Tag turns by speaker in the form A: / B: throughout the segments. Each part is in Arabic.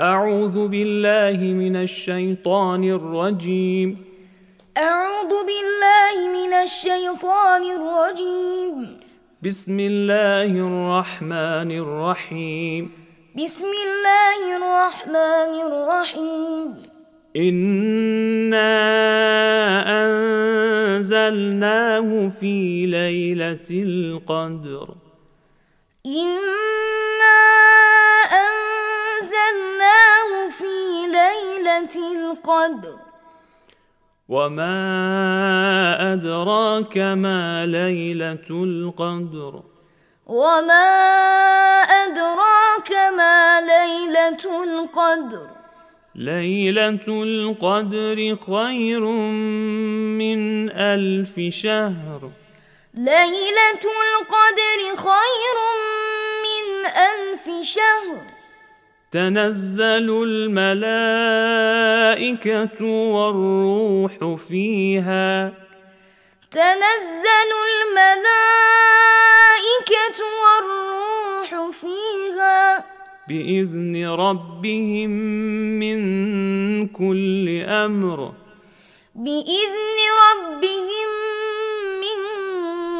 A: أعوذ بالله من الشيطان الرجيم.
B: أعوذ بالله من الشيطان الرجيم.
A: بسم الله الرحمن الرحيم.
B: بسم الله الرحمن الرحيم.
A: إنا أنزلناه في ليلة القدر.
B: إنا أنزلناه في ليلة القدر.
A: وما أدراك ما ليلة القدر.
B: وما أدراك ما ليلة القدر.
A: ليلة القدر خير من 1000 شهر.
B: ليلة القدر خير من 1000 شهر.
A: تنزل الملائكة والروح فيها.
B: تنزل الملائكة والروح فيها
A: بإذن ربهم من كل أمر.
B: بإذن ربهم من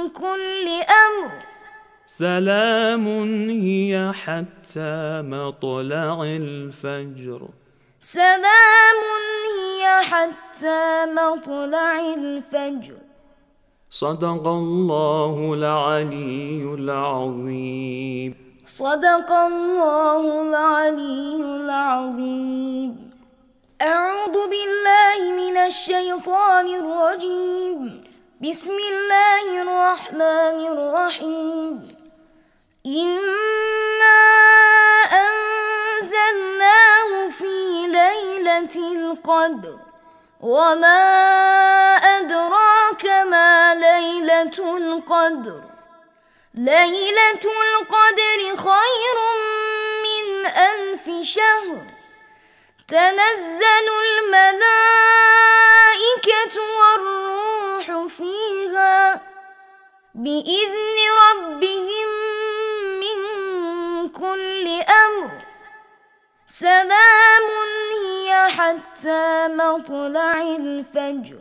B: كل أمر.
A: سلام هي حتى مطلع الفجر.
B: سلام هي حتى مطلع الفجر.
A: صدق الله العلي العظيم.
B: صدق الله العلي العظيم. أعوذ بالله من الشيطان الرجيم. بسم الله الرحمن الرحيم. إنا أنزلناه في ليلة القدر. وما أدراك ما ليلة القدر. ليلة القدر خير من 1000 شهر. تنزل الملائكة والروح فيها بإذن ربهم من كل أمر. سلام هي حتى مطلع الفجر.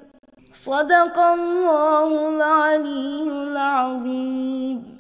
B: صدق الله العلي العظيم.